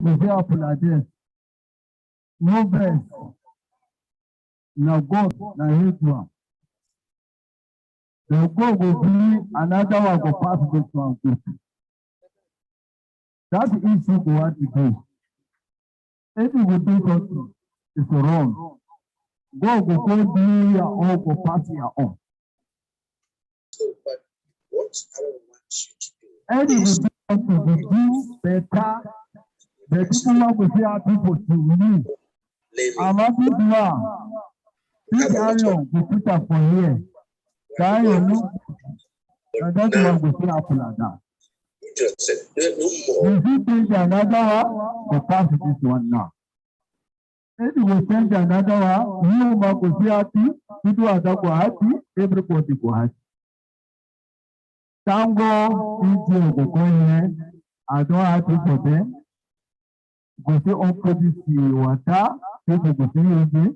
We say up like this. No best. Now God, now hate one. The God will be another one will pass this one. That's easy to what to do. If you will do something, it's wrong. God will go do your own, will pass your own. So, but what I want you to do. And you will do something to do better. The people will see our people to live. I'm happy to know. This iron will put up for here. Can you look? And that's why we see happen like that. You just said there no more. If you change another one, we pass this one now. If you will change another one, you will be happy, people are happy, everybody will happy. Tango into the coin, I don't happy for them. Go to opposite water, people go see it.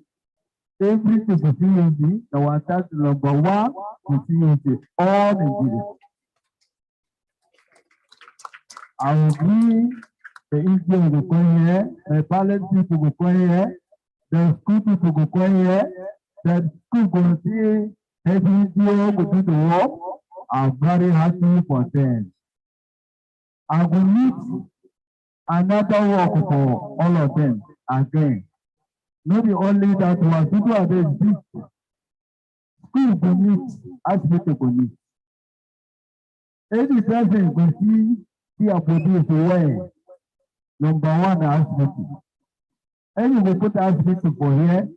Everything go see it. The water is number one, go see it. All Nigeria. I will be the Indian will go here, the pilot people will go here, the school people will go here, the school will see every day will do the work. I'm very happy for them. I will meet another work for all of them again. Not only that one, people are there big. School will meet, hospital will meet. Any person will see a body is away. Number one, hospital. And you will put hospital for here,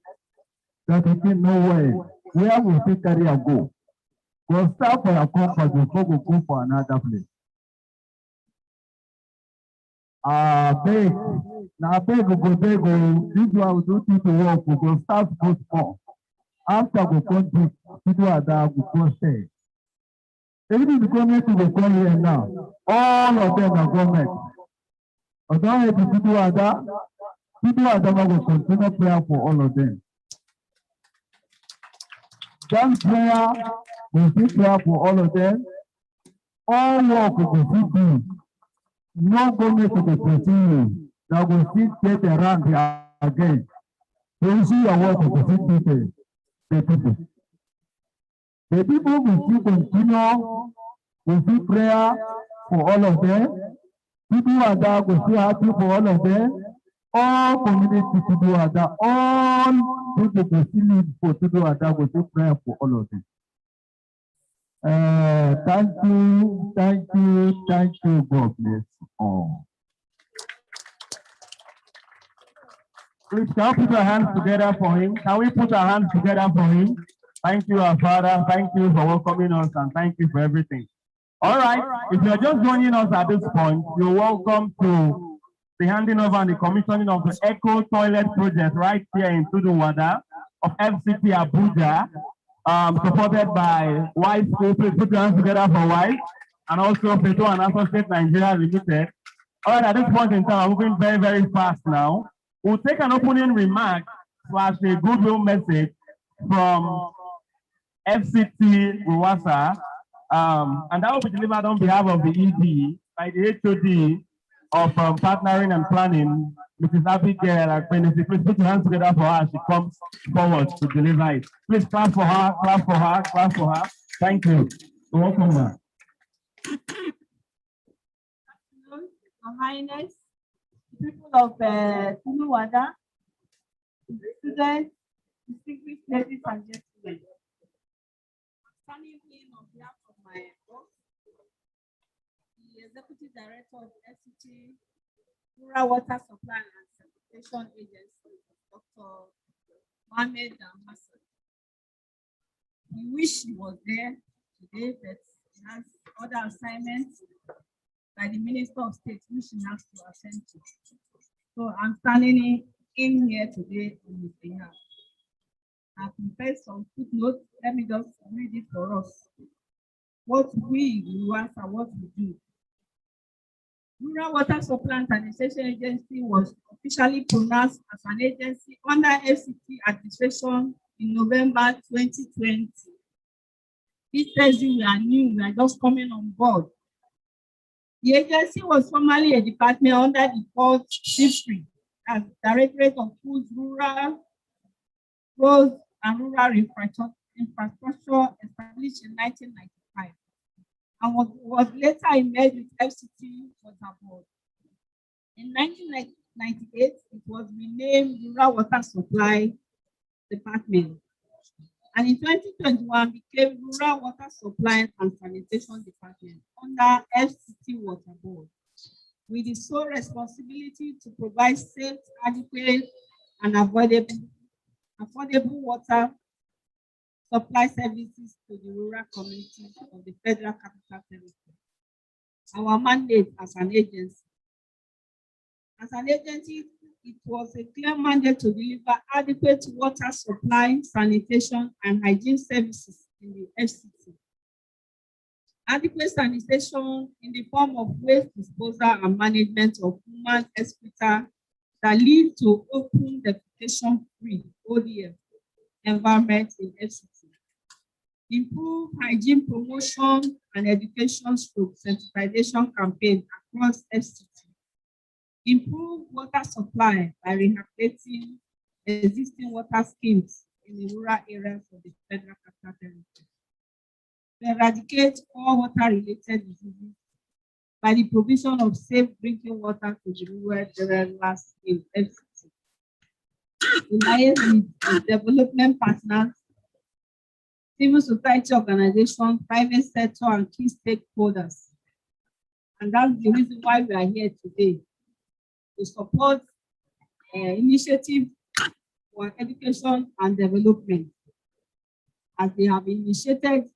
that you can know where will take career go. Go start for a compass before we go for another place. Beg, now beg go, this one will do people work, we go start go small. After we come to people are that we go stay. Everything the government will come here now. All of them are government. Although the people are that will continue prayer for all of them. That prayer will be prayer for all of them. All work will be done. No government will continue. That will still get around here again. You see your work will be the people. The people will still continue with the prayer for all of them. People are there will still happy for all of them. All community people are there. All people will still live for people are there will still prayer for all of them. Thank you, God bless all. Please, can we put our hands together for him? Can we put our hands together for him? Thank you, our Father. Thank you for welcoming us and thank you for everything. All right, if you're just joining us at this point, you're welcome to the handing over and the commissioning of the Eco Toilet Project right here in Tudunwada of FCT Abuja, supported by WASHCOM. Please put your hands together for WASH and also Peto and Associate Nigeria Limited. All right, at this point in time, I'm moving very, very fast now. We'll take an opening remark / a goodwill message from FCT Ruwasa, and that will be delivered on behalf of the ED by the HOD of Partnering and Planning, Mrs. Abigail. Please put your hands together for her as she comes forward to deliver it. Please clap for her, clap for her, clap for her. Thank you. You're welcome, ma'am. Your Highness, people of Tudunwada, students, distinguished ladies and gentlemen. Standing in on behalf of my boss, the Executive Director of FCT Rural Water Supply and Sanitation Agency, Dr. Mohammed Hassan. He wished he was there today, but he has other assignments by the Minister of State, which he has to attend to. So I'm standing in here today on his behalf. I've prepared some footnotes. Let me just read it for us. What we want and what we do. Rural Water Supply and Sanitation Agency was officially pronounced as an agency under FCT administration in November 2020. This tells you we are new, we are just coming on board. The agency was formerly a department under the fourth district as Directorate of Foods, Rural Roads and Rural Infrastructure established in 1995 and was later merged with FCT Water Board. In 1998, it was renamed Rural Water Supply Department, and in 2021 became Rural Water Supply and Sanitation Department under FCT Water Board, with the sole responsibility to provide safe, adequate, and affordable water supply services to the rural communities of the Federal Capital Territory. Our mandate as an agency. As an agency, it was a clear mandate to deliver adequate water supply, sanitation, and hygiene services in the FCT. Adequate sanitation in the form of waste disposal and management of human excreta that lead to open defecation-free ODF environment in FCT. Improve hygiene promotion and education through sensitization campaign across FCT. Improve water supply by rehabilitating existing water schemes in the rural areas of the Federal Capital Territory. Eradicate all water-related diseases by the provision of safe drinking water to the rural areas in FCT. Liaise with development partners, civil society organizations, private sector, and key stakeholders. And that's the reason why we are here today, to support initiative for education and development, as they have initiated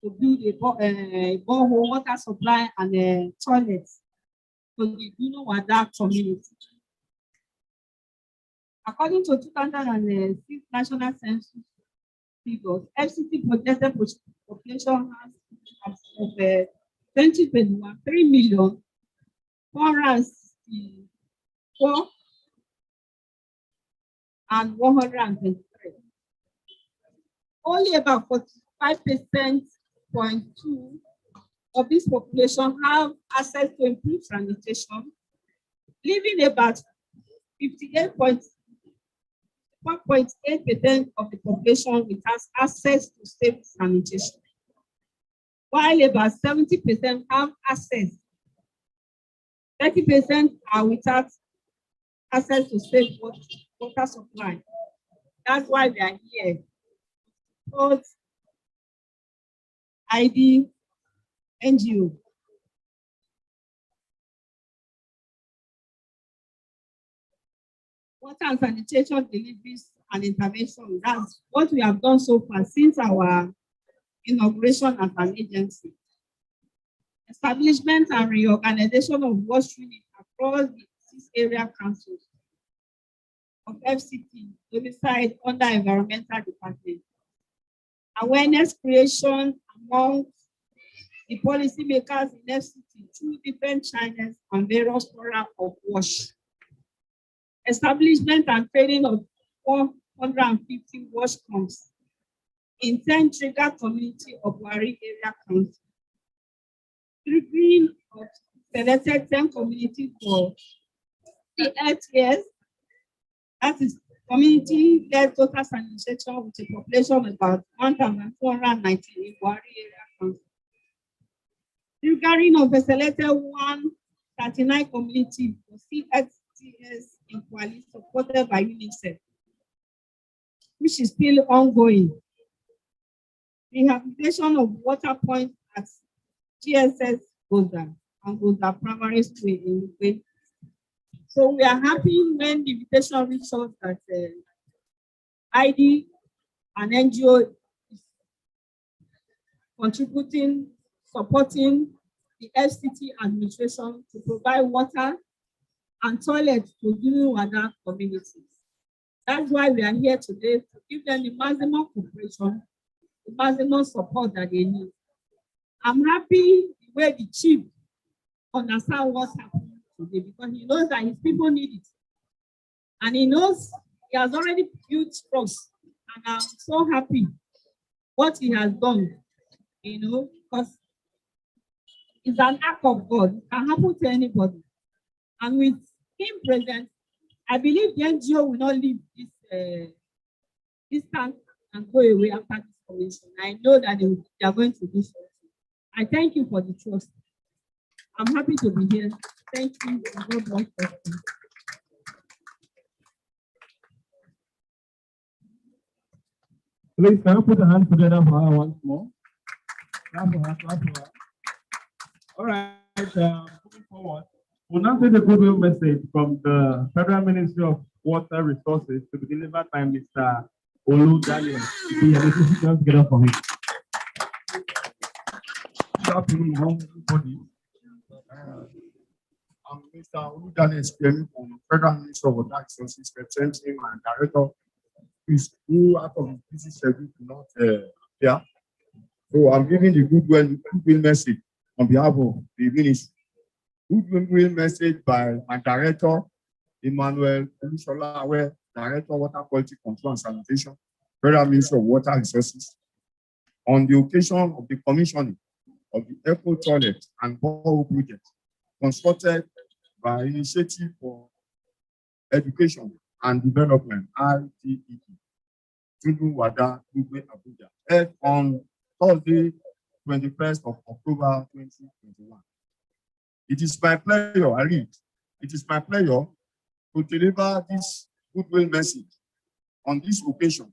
to build a borehole water supply and toilets to the Wada community. According to 2006 National Census figures, FCT projected population has of 2021 3,464,123. Only about 45.2% of this population have access to improved sanitation, leaving about 58.1% of the population without access to safe sanitation, while about 70% have access. 30% are without access to safe water supply. That's why we are here. Both ID, NGO. Water and sanitation deliveries and intervention. That's what we have done so far since our inauguration as an agency. Establishment and reorganization of wash units across the 6 area councils of FCT domiciled under environmental department. Awareness creation among the policymakers in FCT through different channels and various forums of WASH. Establishment and training of 450 WASHCOMs in 10 trigger community of Wari area council. Triggering of selected 10 communities for the 8 years, that is community-led total sanitation with a population of about 1,490 in Wari area council. Triggering of a selected 139 communities for CXTS in Kuali, supported by UNICEF, which is still ongoing. Rehabilitation of water points at GSS Goza and Goza Primary School in Ugbe. So we are happy when the invitation reached us that ID and NGO is contributing, supporting the FCT administration to provide water and toilets to Wada communities. That's why we are here today, to give them the maximum cooperation, the maximum support that they need. I'm happy the way the chief understands what's happening today, because he knows that his people need it. And he knows he has already built trust. And I'm so happy what he has done, because is an act of God. It can happen to anybody. And with him present, I believe the NGO will not leave this tank and go away after this commission. I know that they are going to do something. I thank you for the trust. I'm happy to be here. Thank you. God bless you. Please, can you put your hands together for her once more? Clap for her, clap for her. All right, moving forward, we'll now take a goodwill message from the Federal Ministry of Water Resources to be delivered by Mr. Olu Daniel. Just get up for him. Good afternoon, everybody. I'm Mr. Olu Daniel speaking from Federal Ministry of Water Resources, representing my director, who out of the busy schedule to not appear. So I'm giving the goodwill message on behalf of the ministry. Goodwill message by my director, Emmanuel Olusola, Director of Water Quality Control and Sanitation, Federal Ministry of Water Resources, on the occasion of the commissioning of the Eco Toilet and Borehole project constructed by Initiative for Education and Development, ITED, Tudun Wada, Ugbe, Abuja, held on Thursday, 21st of October 2021. It is my pleasure, I read, it is my pleasure to deliver this goodwill message on this occasion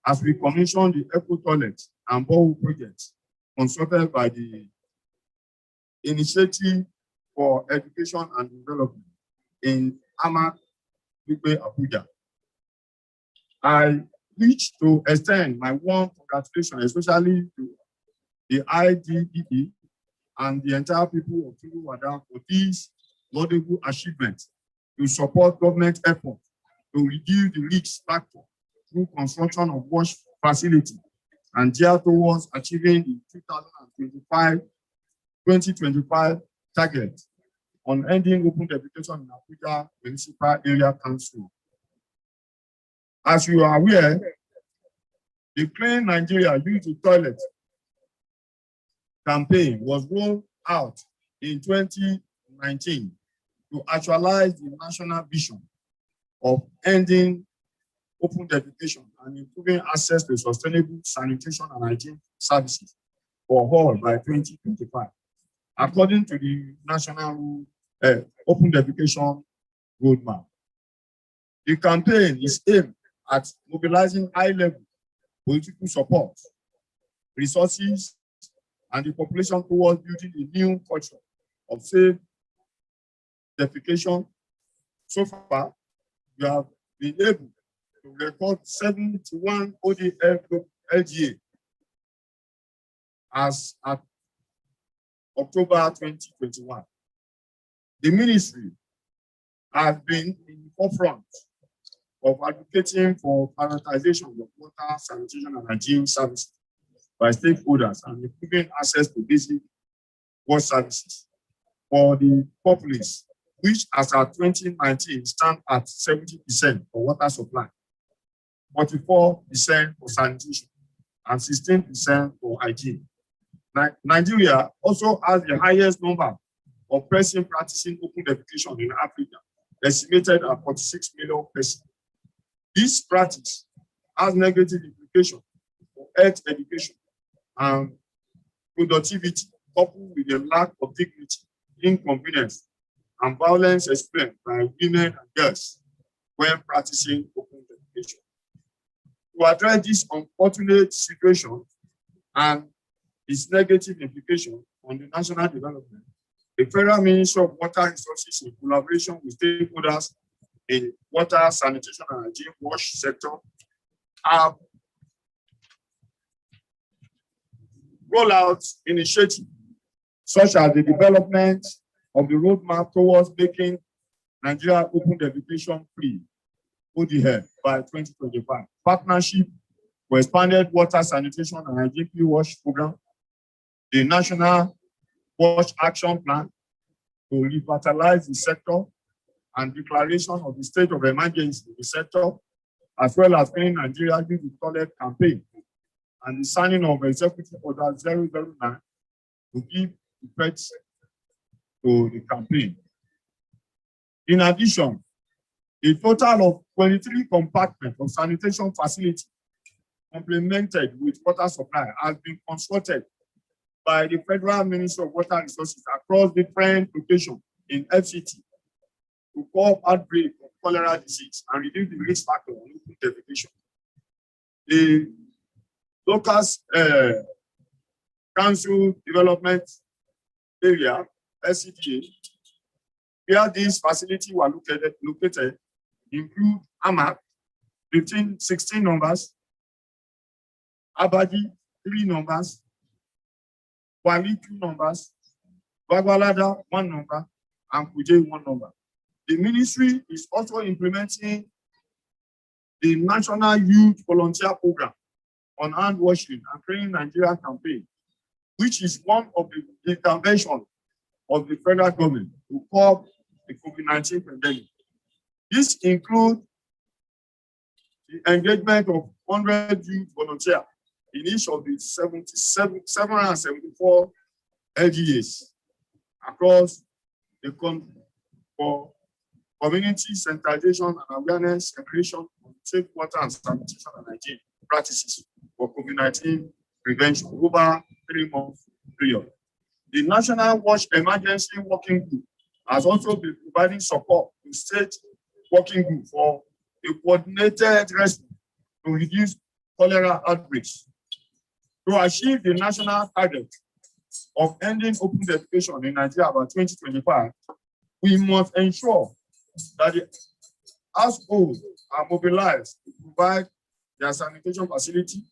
as we commission the Eco Toilet and Borehole projects constructed by the Initiative for Education and Development in Amak, Ugbe, Abuja. I wish to extend my warm congratulations, especially to the IDEE and the entire people of Tudun Wada for this laudable achievement to support government efforts to reduce the risk factor through construction of wash facility and gear towards achieving the 2025 target on ending open defecation in Abuja Municipal Area Council. As you are aware, the Clean Nigeria Use the Toilet campaign was rolled out in 2019 to actualize the national vision of ending open defecation and improving access to sustainable sanitation and hygiene services for all by 2025, according to the National Open Defecation Roadmap. The campaign is aimed at mobilizing high-level political support, resources, and the population towards building a new culture of safe defecation. So far, we have been able to record 71 ODF LGA as at October 2021. The ministry has been in the forefront of advocating for prioritization of water, sanitation, and hygiene services by stakeholders and improving access to basic water services for the populace, which as at 2019 stand at 70% for water supply, 44% for sanitation, and 16% for hygiene. Nigeria also has the highest number of persons practicing open defecation in Africa, estimated at 46 million persons. This practice has negative implications for health education and productivity, coupled with the lack of dignity, inconvenience, and violence experienced by women and girls when practicing open defecation. To address this unfortunate situation and its negative implication on the national development, the Federal Ministry of Water Resources, in collaboration with stakeholders in water, sanitation, and hygiene wash sector, have rolled out initiatives such as the development of the roadmap towards making Nigeria open defecation free, ODF, by 2025, partnership for expanded water, sanitation, and hygiene wash program, the National Wash Action Plan to revitalize the sector, and declaration of the state of emergency in the sector, as well as Clean Nigeria Use the Toilet campaign, and the signing of Executive Order 009 to give effect to the campaign. In addition, a total of 23 compartments of sanitation facility complemented with water supply has been constructed by the Federal Ministry of Water Resources across different locations in FCT to curb outbreak of cholera disease and reduce the risk factor of open defecation. The local council development area, SCDA, where these facilities were located include Amak, 16 numbers, Abadi, 3 numbers, Wali, 2 numbers, Bagwalada, 1 number, and Kuje, 1 number. The ministry is also implementing the National Youth Volunteer Program on hand washing and cleaning Nigeria campaign, which is one of the interventions of the federal government to curb the COVID-19 pandemic. This includes the engagement of 100 youth volunteers in each of the 774 LGAs across the country for community sensitization and awareness creation of safe water and sanitation and hygiene practices for COVID-19 prevention over 3-month period. The National Wash Emergency Working Group has also been providing support to state working group for a coordinated response to reduce cholera outbreaks. To achieve the national target of ending open defecation in Nigeria by 2025, we must ensure that the households are mobilized to provide their sanitation facility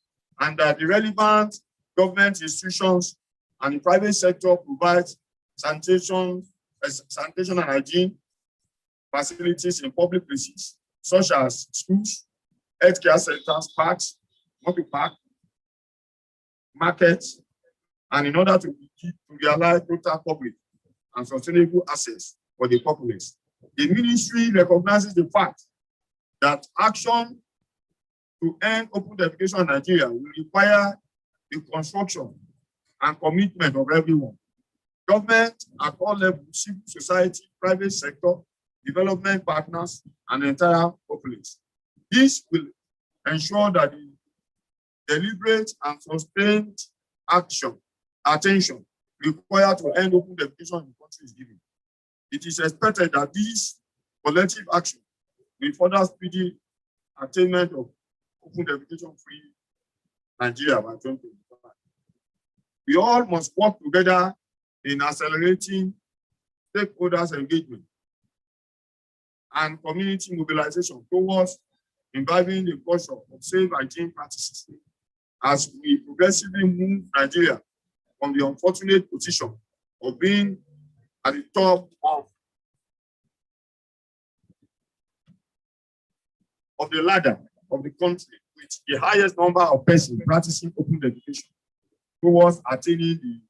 and that the relevant government institutions and the private sector provide sanitation and hygiene facilities in public places, such as schools, healthcare centers, parks, multi-park, markets, and in order to realize total public and sustainable access for the populace. The ministry recognizes the fact that action to end open defecation in Nigeria will require the construction and commitment of everyone. Government at all levels, civil society, private sector, development partners, and the entire populace. This will ensure that the deliberate and sustained attention required to end open defecation in the country is given. It is expected that this collective action will further speed the attainment of open defecation-free Nigeria by 2025. We all must work together in accelerating stakeholders' engagement and community mobilization towards imbibing the culture of safe hygiene practices as we progressively move Nigeria from the unfortunate position of being at the top of the ladder of the country with the highest number of persons practicing open defecation towards attaining the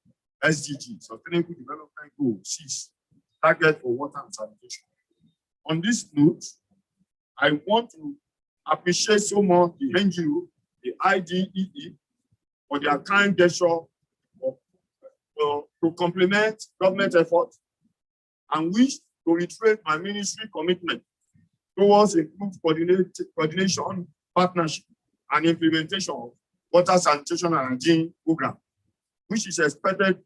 SDG, Sustainable Development Goal 6, target for water and sanitation. On this note, I want to appreciate so much the NGO, the IDEE, for their kind gesture to complement government efforts and wish to reiterate my ministry commitment towards improved coordination, partnership, and implementation of water sanitation and hygiene program, which is expected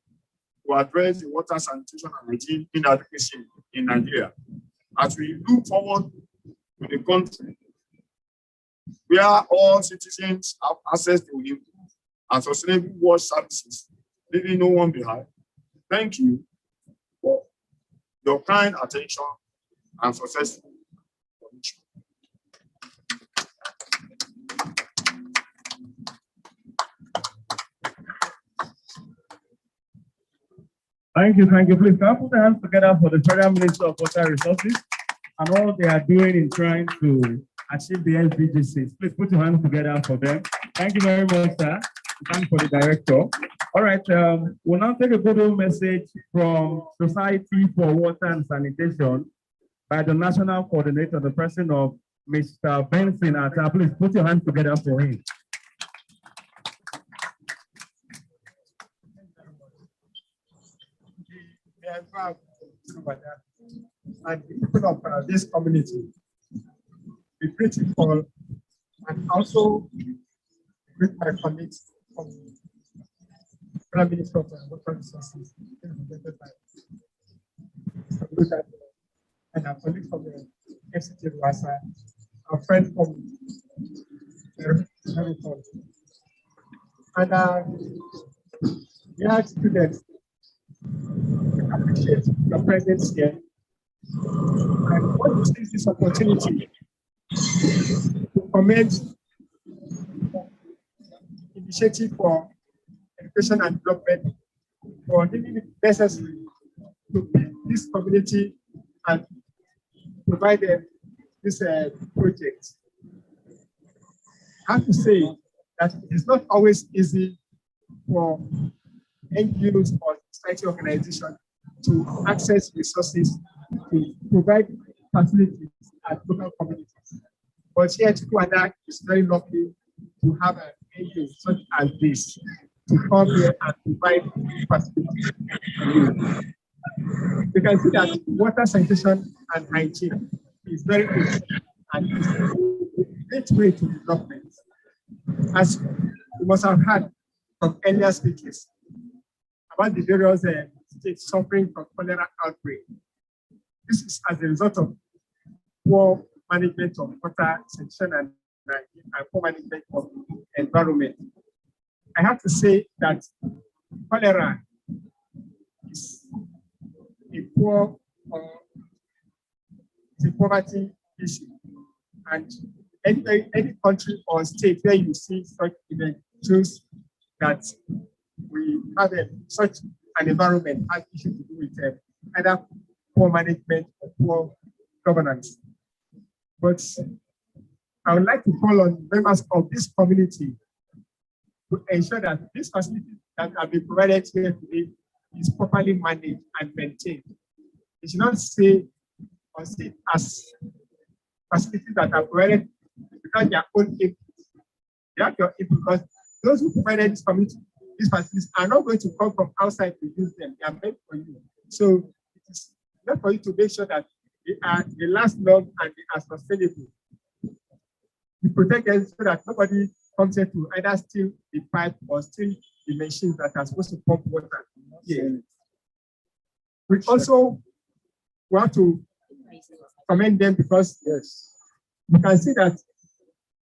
to address the water sanitation and hygiene inadequacy in Nigeria. As we look forward to the country where all citizens have access to improved and sustainable wash services, leaving no one behind. Thank you for your kind attention and successful commission. Thank you. Please, can I put the hands together for the Federal Minister of Water Resources and all they are doing in trying to achieve the SDGs. Please put your hands together for them. Thank you very much, sir. Thank you for the director. All right, we'll now take a good message from Society for Water and Sanitation by the National Coordinator, the person of Mr. Benson. Please put your hands together for him. over there. And the people of this community, we greet you all, and also greet my colleagues from Prime Minister of Water Resources, and our colleagues from the FCT Rwasa, our friend from Borehole. And dear students, I appreciate your presence here. And want to take this opportunity to commend initiative for education and development for doing it necessary to build this community and provide them this project. I have to say that it's not always easy for NGOs or society organizations to access resources to provide facilities at local communities. But here, Chukwuada is very lucky to have an NGO such as this to come here and provide facilities. You can see that water sanitation and hygiene is very good and is a great way to development. As you must have heard from earlier speakers about the various states suffering from cholera outbreak. This is as a result of poor management of water sanitation and poor management of environment. I have to say that cholera is a poverty issue, and any country or state where you see such event shows that we have such an environment has issue to do with either poor management or poor governance. But I would like to call on members of this community to ensure that this facility that have been provided here today is properly managed and maintained. It should not say or see it as facilities that are provided without their own input. They have your input because those who provided this community, these facilities are not going to come from outside to use them. They are meant for you. So it is not for you to make sure that they last long and they are sustainable. You protect them so that nobody comes here to either steal the pipe or steal the machines that are supposed to pump water. Yeah. We also want to commend them because yes, you can see that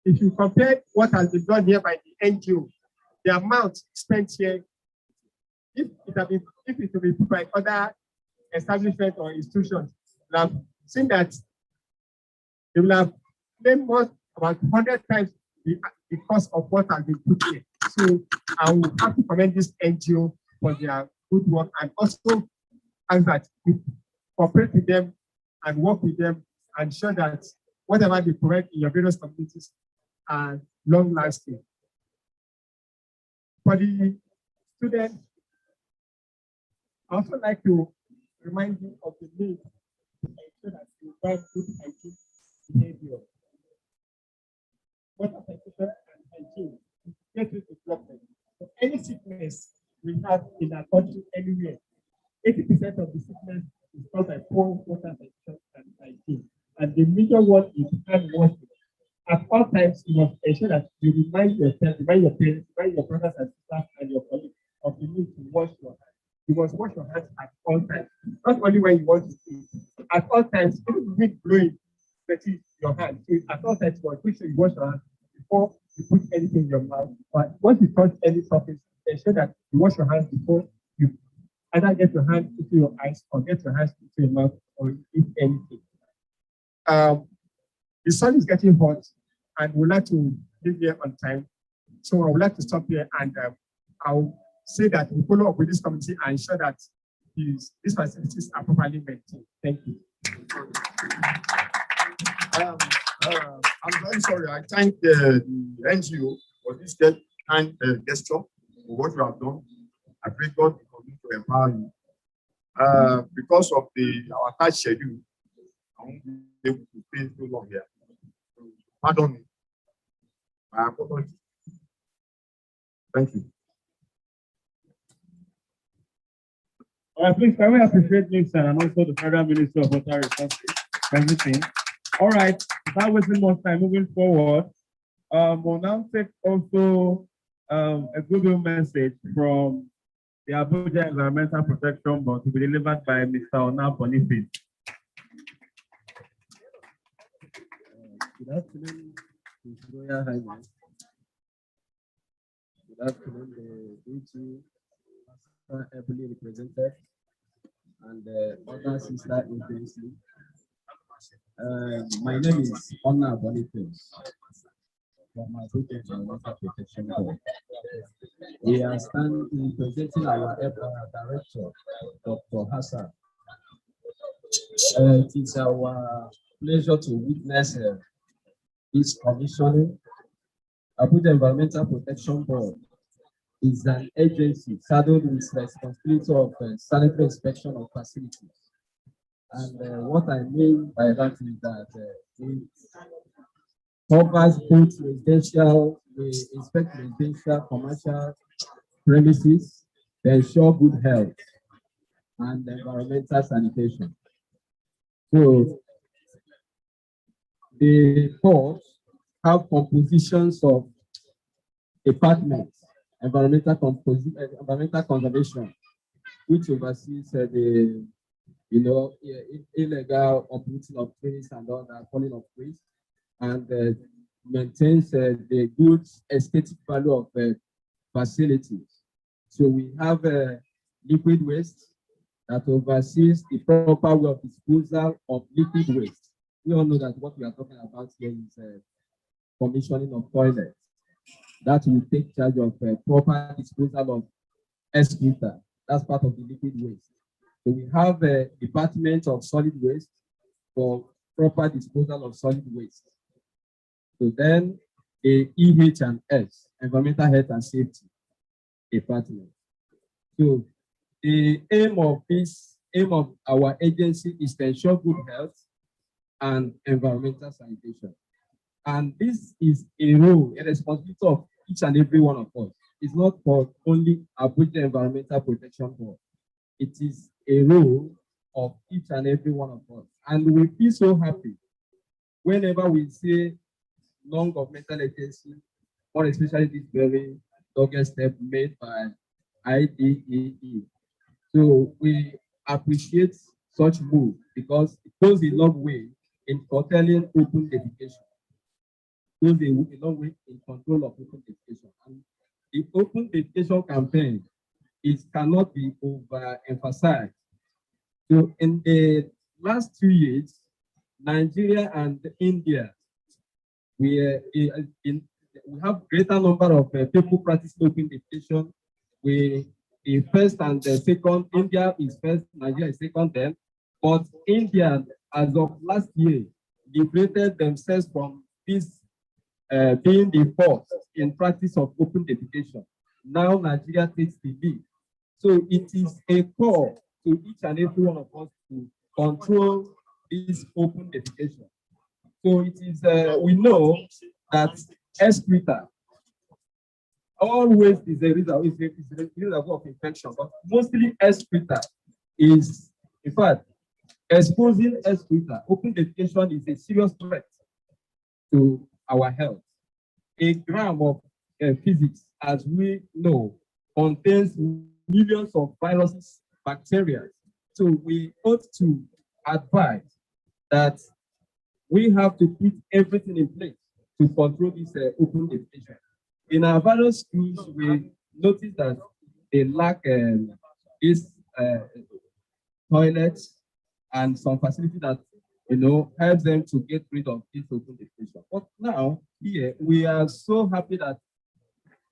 if you compare what has been done here by the NGO, the amount spent here, if it will be put by other establishments or institutions, we have seen that they will have spent more about 100 times the cost of what has been put here. So I will have to commend this NGO for their good work and also ask that we cooperate with them and work with them and ensure that whatever they provide in your various communities are long lasting. For the students, I also like to remind you of the need to ensure that you provide good hygiene behavior. Water sanitation and hygiene is getting development. So any sickness we have in our country anywhere, 80% of the sickness is caused by poor water sanitation and hygiene. And the major one is hand washing. At all times, you must ensure that you remind yourself, remind your parents, remind your brothers and sisters and your colleagues of the need to wash your hands. You must wash your hands at all times, not only when you want to eat. At all times, even the wind blowing, touching your hand. So at all times, you must make sure you wash your hands before you put anything in your mouth. But once you touch any surface, ensure that you wash your hands before you either get your hand into your eyes or get your hands into your mouth or eat anything. The sun is getting hot and we'd like to leave here on time. So I would like to stop here and I'll say that we follow up with this committee and ensure that these facilities are properly maintained. Thank you. I'm very sorry. I thank the NGO for this kind gesture for what you have done. I pray God will continue to empower you. Because of our tight schedule, I won't be able to stay too long here. Pardon me. I apologize. Thank you. Please, can we appreciate Nixon and also the Federal Ministry of Water Resources for everything? All right, without wasting more time, moving forward, we'll now take also a goodwill message from the Abuja Environmental Protection Board to be delivered by Mr. Ona Boniface. Good afternoon, His Royal Highness. Good afternoon, the DG, ably represented, and other sister agency. My name is Ona Boniface from Abuja Environmental Protection Board. We are standing presenting our director, Dr. Hassan. It is our pleasure to witness this commissioning. Abuja Environmental Protection Board is an agency saddled with responsibility of sanitary inspection of facilities. And what I mean by that is that it covers both residential, we inspect residential, commercial premises, they ensure good health and environmental sanitation. So the boards have compositions of departments, environmental conservation, which oversees the illegal uprooting of trees and all that, falling of trees, and maintains the good aesthetic value of facilities. So we have liquid waste that oversees the proper way of disposal of liquid waste. We all know that what we are talking about here is commissioning of toilets. That will take charge of proper disposal of excreta. That's part of the liquid waste. So we have a department of solid waste for proper disposal of solid waste. So then the EH&S, Environmental Health and Safety Department. So the aim of our agency is to ensure good health and environmental sanitation. And this is a role, a responsibility of each and every one of us. It's not for only Abuja Environmental Protection Board. It is a role of each and every one of us. And we feel so happy whenever we see non-governmental agency, or especially this very dogged step made by IDEE. So we appreciate such move because it goes a long way in curtailing open defecation. It goes a long way in control of open defecation. And the open defecation campaign cannot be overemphasized. So in the last 2 years, Nigeria and India, we have greater number of people practicing open defecation. We first and second, India is first, Nigeria is second then. But India, as of last year, liberated themselves from this being the fourth in practice of open defecation. Now Nigeria takes the lead. So it is a call to each and every one of us to control this open defecation. So it is, we know that excreta always is a reason of infection, but mostly excreta is, in fact, exposing excreta, open defecation is a serious threat to our health. A gram of physics, as we know, contains millions of viruses, bacteria. So we ought to advise that we have to put everything in place to control this open defecation. In our various schools, we noticed that they lack these toilets and some facility that helps them to get rid of this open defecation. But now here we are so happy that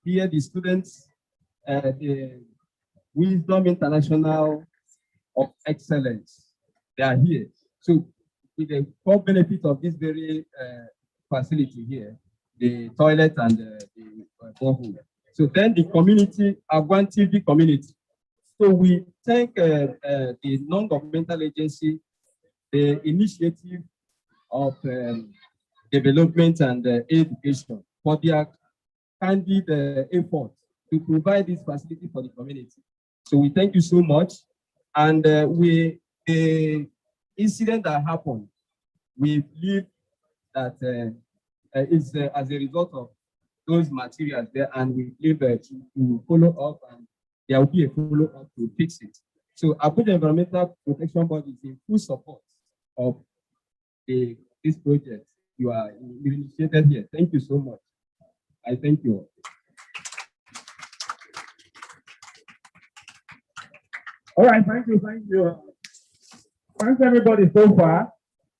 here the students, the Wisdom International of Excellence, they are here. So with the core benefit of this very facility here, the toilet and the borehole. So then the community, Agwan TV community. So we thank the non-governmental agency, the initiative of development and education for their candid effort to provide this facility for the community. So we thank you so much. And the incident that happened, we believe that it's as a result of those materials there, and we believe to follow up, and there will be a follow up to fix it. So Abuja Environmental Protection Board is in full support of this project you initiated here. Thank you so much. I thank you. All right, thank you. Thanks everybody so far.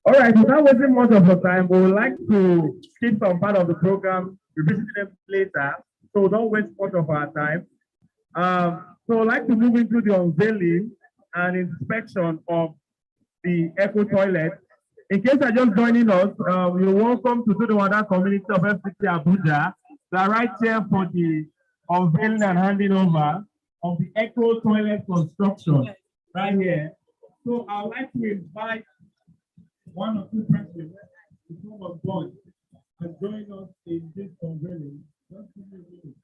All right, without wasting much of your time, we would like to skip some part of the program, revisit them later, so don't waste much of our time. So I'd like to move into the unveiling and inspection of the eco toilet. In case you're just joining us, you're welcome to the Wada community of FCT Abuja. We are right here for the unveiling and handing over of the eco toilet construction right here. So I'd like to invite one or two persons to come on board and join us in this unveiling. Just give me a minute.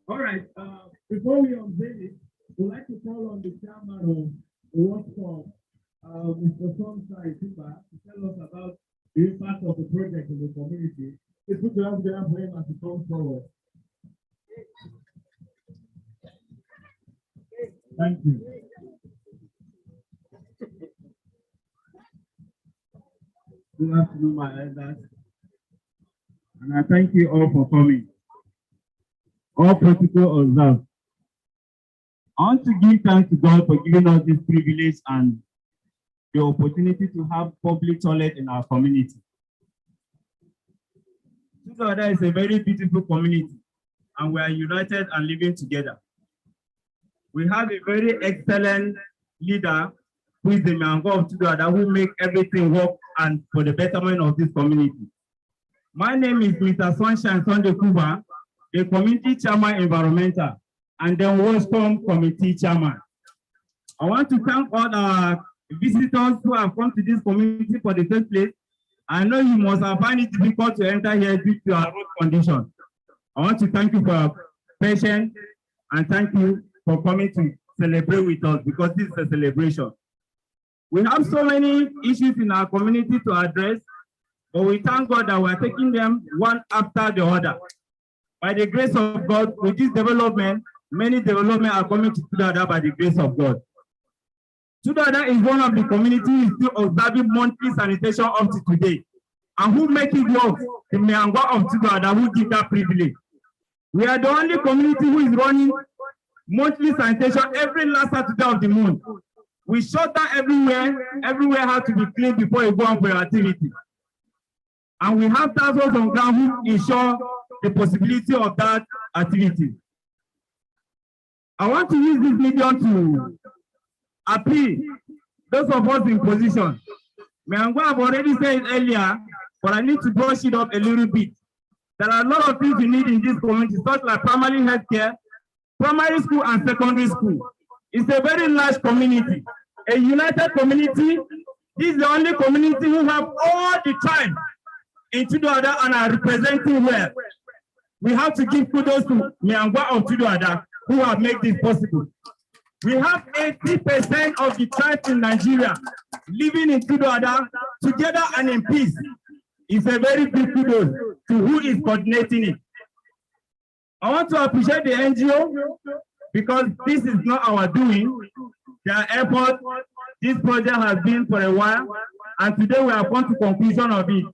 All right, before we unveil it, we'd like to call on the chairman of WASHCOM, Mr. Sunshine Timber, to tell us about the impact of the project in the community. Please put your hands together for him as he comes forward. Thank you. Good afternoon, my elders. And I thank you all for coming. All protocol observed. I want to give thanks to God for giving us this privilege and the opportunity to have public toilet in our community. Tudorada is a very beautiful community, and we are united and living together. We have a very excellent leader who is the Mango of Tudorada, who make everything work and for the betterment of this community. My name is Mr. Sunshine Sunday Kuba, the community chairman environmental, and then WASHCOM committee chairman. I want to thank all our visitors who have come to this community for the first place. I know you must have found it difficult to enter here due to our road condition. I want to thank you for your patience and thank you for coming to celebrate with us, because this is a celebration. We have so many issues in our community to address, but we thank God that we are taking them one after the other. By the grace of God, with this development, many developments are coming to Tudorada by the grace of God. Tudorada is one of the communities still observing monthly sanitation up to today. And who make it work? The Meangwa of Tudorada who give that privilege. We are the only community who is running monthly sanitation every last Saturday of the month. We shut down everywhere has to be cleaned before you go on for your activity. And we have thousands on ground who ensure the possibility of that activity. I want to use this medium to appeal those of us in position. Meangwa have already said it earlier, but I need to brush it up a little bit. There are a lot of things we need in this community, such like primary health care, primary school and secondary school. It's a very large community, a united community. This is the only community who have all the time in Tudorada and are representing well. We have to give kudos to Meangwa of Tudorada who have made this possible. We have 80% of the tribes in Nigeria living in Tudorada together and in peace. It's a very big kudos to who is coordinating it. I want to appreciate the NGO because this is not our doing. Their effort, this project has been for a while, and today we have come to conclusion of it.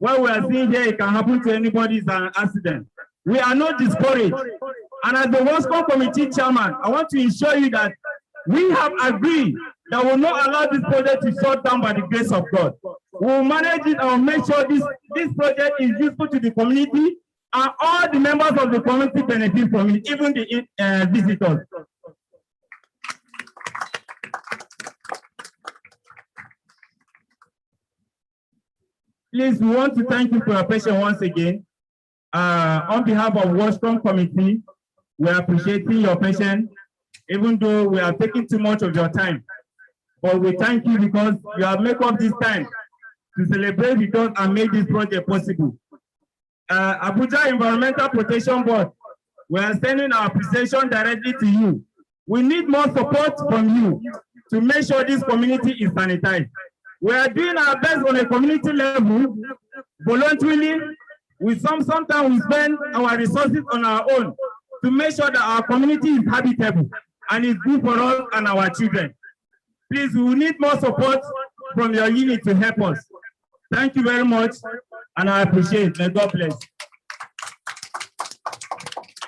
What we are seeing here, it can happen to anybody, is an accident. We are not discouraged. And as the WASHCOM committee chairman, I want to ensure you that we have agreed that we will not allow this project to shut down by the grace of God. We will manage it and make sure this project is useful to the community And all the members of the community benefit from it, even the visitors. Please, we want to thank you for your patience once again. On behalf of WASHCOM committee, we are appreciating your patience, even though we are taking too much of your time. But we thank you because you have made up this time to celebrate with us and make this project possible. Abuja Environmental Protection Board, we are sending our appreciation directly to you. We need more support from you to make sure this community is sanitized. We are doing our best on a community level, voluntarily. Sometimes we spend our resources on our own to make sure that our community is habitable and is good for us and our children. Please, we need more support from your unit to help us. Thank you very much, and I appreciate it. May God bless.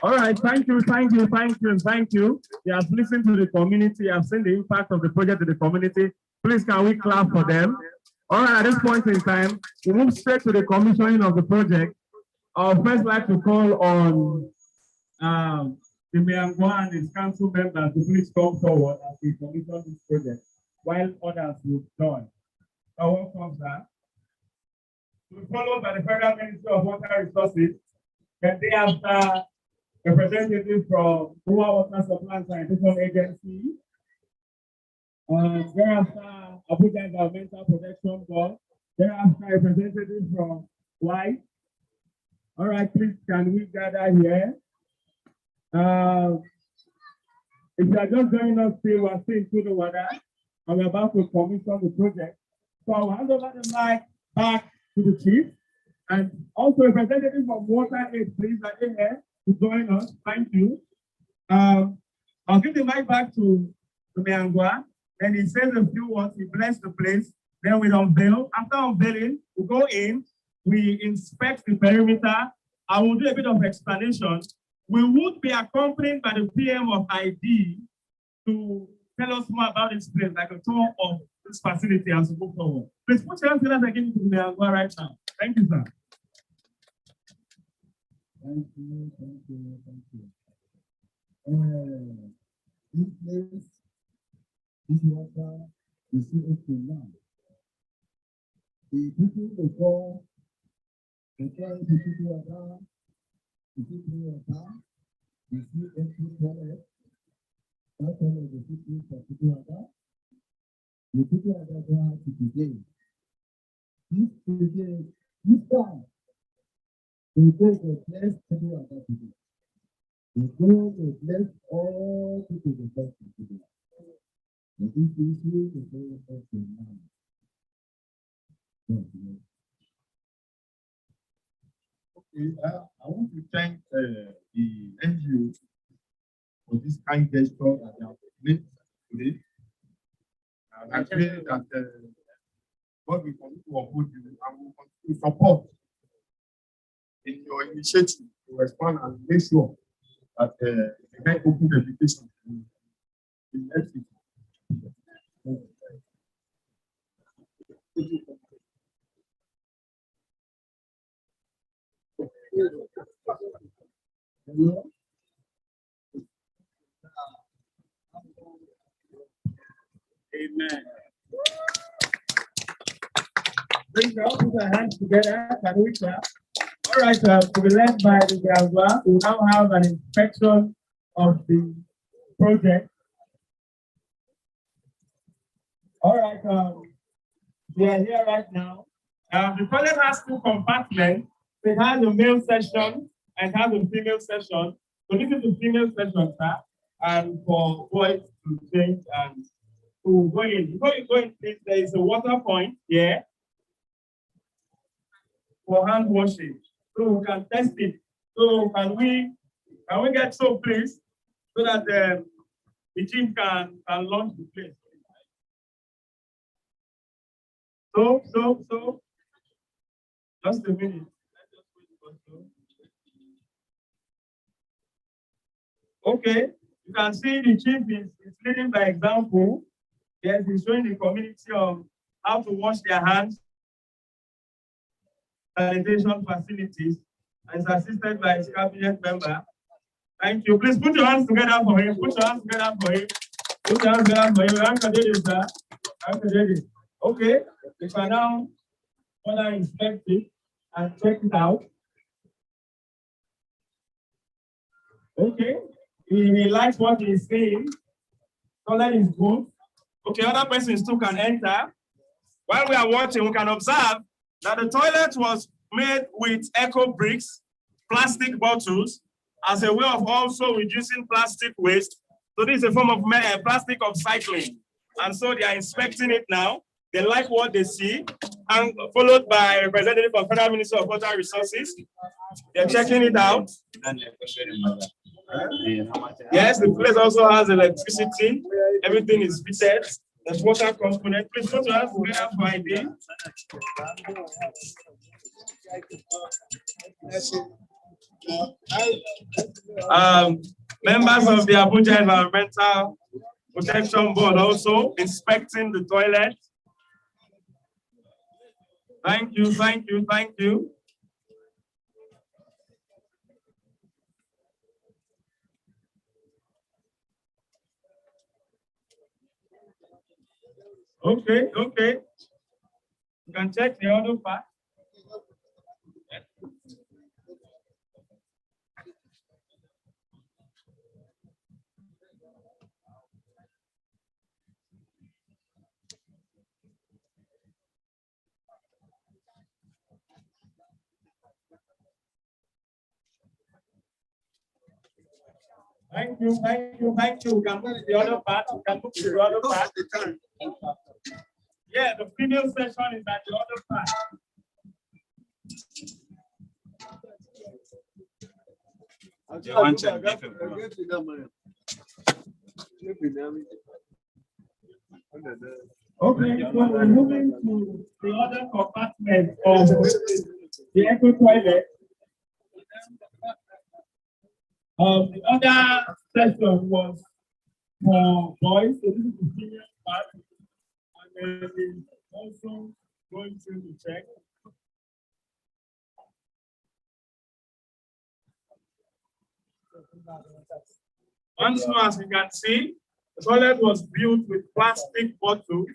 All right, thank you. You have listened to the community, you have seen the impact of the project to the community. Please, can we clap for them? All right, at this point in time, we move straight to the commissioning of the project. I would first like to call on the Mayor and his council members to please come forward as we commission this project, while others will join. I welcome that. We're followed by the Federal Ministry of Water Resources. Then they have representatives from Rural Water Supply and Sanitation Agency. Thereafter, Abuja Environmental Protection Board. Thereafter, representatives from WISE. All right, please, can we gather here? If you are just joining us, we're still into the water, and we're about to commission the project. So I'll hand over the mic back to the chief, and also representatives from Water Aid, please, are here to join us. Thank you. I'll give the mic back to Meangwa. Then he says a few words, he bless the place, then we unveil. After unveiling, we go in, we inspect the perimeter, and we'll do a bit of explanation. We would be accompanied by the PM of ID to tell us more about this place, like a tour of this facility as we move forward. Please put your hands again to Meangwa right now. Thank you, sir. Thank you. This place, this water, you see it now. The people before the people water, you see water, you see empty toilet. That's all of the people for people water. The people water there today. This time, we go to bless people water today. We go to bless all people to bless today. The issue is very important now. Okay, I want to thank the NGO for this kind gesture that they have made today. And I pray that God will continue to uphold you and will continue to support in your initiative to respond and make sure that the get open education in next week. Amen. Bring all put our hands together. Can we clap? All right, to be led by the Gazwa, we now have an inspection of the project. All right, we are here right now. The toilet has two compartments. It has a male section and has a female section. So this is the female section, sir, and for boys to change and to go in. Before you go in, please, there is a water point here for hand washing. So we can test it. So can we get soap, please, so that the chief can launch the place. So. Just a minute. Okay, you can see the chief is leading by example. Yes, he's showing the community of how to wash their hands, sanitation facilities. and is assisted by his cabinet member. Thank you. Please put your hands together for him. Put your hands together for him. Put your hands together for him. Uncle David, sir. Uncle David. Okay. We can now further inspect it and check it out. Okay. He likes what he's saying. Toilet is good. Okay, other persons too can enter. While we are watching, we can observe that the toilet was made with eco bricks, plastic bottles, as a way of also reducing plastic waste. So this is a form of plastic upcycling. And so they are inspecting it now. They like what they see, and followed by a representative of Federal Ministry of Water Resources. They're checking it out. Yes, the place also has electricity. Everything is fitted. There's water component. Please go to us together for ID. Members of the Abuja Environmental Protection Board also inspecting the toilet. Thank you, thank you, thank you. Okay, okay. You can check the other part. Thank you, thank you, thank you. We can move to the other part. We can move to the other part. Yeah, the female session is at the other part. Okay, so we're moving to the other compartment of the eco toilet. The other session was for boys, so this is the female part, and then also going through the check. Once more, as you can see, the toilet was built with plastic bottles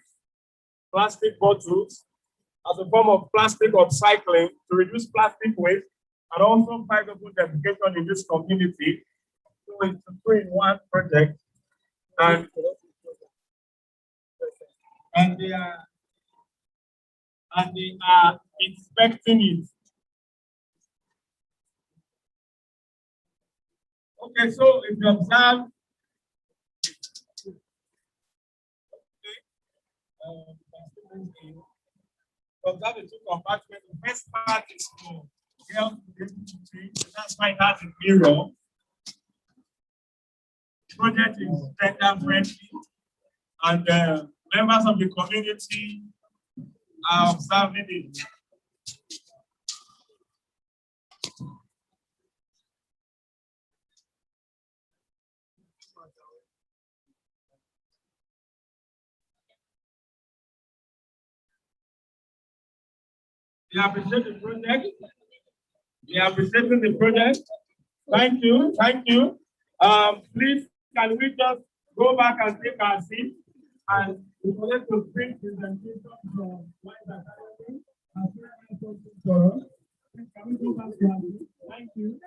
as a form of plastic upcycling to reduce plastic waste and also fight good education in this community. So it's a 3-in-1 project, and they are inspecting it. Okay, so if you observe, observe the two compartments. The first part is for girls to be able to see. That's why it has a mirror. The project is gender friendly, and members of the community are observing it. We appreciate the project. We are appreciating the project. Thank you. Thank you. Please, can we just go back and take our seat and we collect to bring presentation from Wise Academy and for us. Can we go back to our seat? Thank you.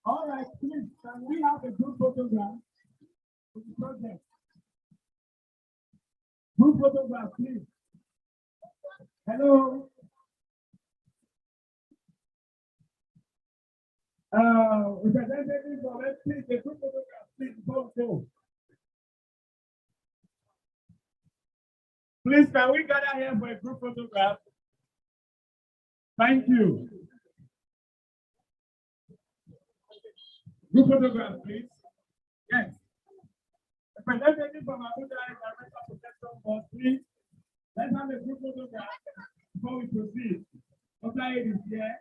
All right, please, can we have a group photograph of the project? Group photograph, please. Hello. Representative of please, the group photograph, please, go. Please, can we gather here for a group photograph? Thank you. Group photograph, please. Yes. Representative from Abuja Environmental Protection Board, please. Let's have a group photograph before we proceed. Dr. Aid is here.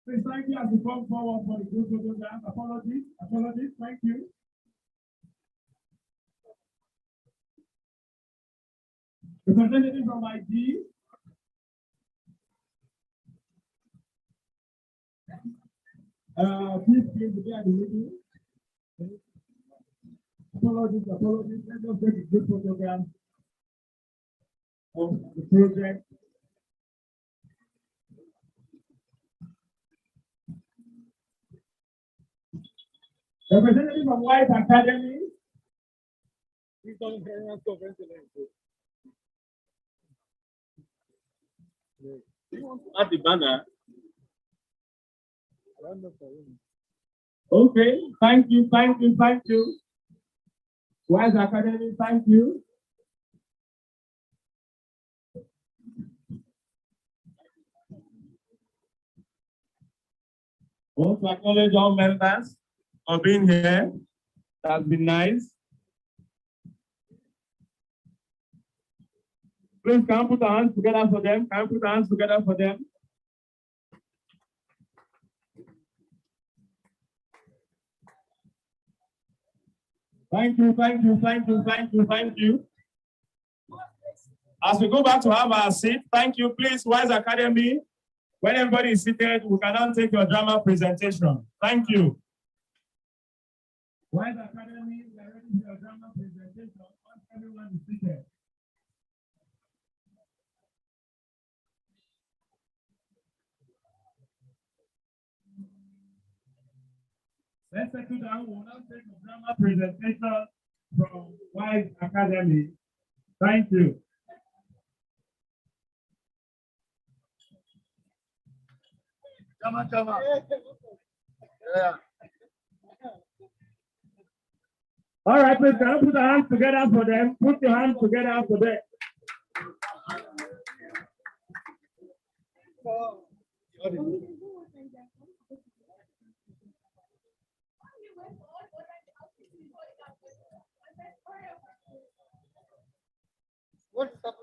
Please, thank you as you come forward for the group photograph. Apologies, thank you. Representative from ID. Please came to be at the meeting. Apologies. Let us take a good photograph of the project. Representative from White Academy. At the banner. Okay, thank you. Wise Academy, thank you. I want to acknowledge all members for being here. That's been nice. Please, can you put our hands together for them? Thank you. As we go back to have our seat, thank you. Please, Wise Academy, when everybody is seated, we cannot take your drama presentation. Thank you. Wise Academy, we are ready for your drama presentation once everyone is seated. Let's settle down. We will now take a drama presentation from Wise Academy. Thank you. Chama. Yeah. All right, please, can you put your hands together for them? Put your hands together for them. What is happening?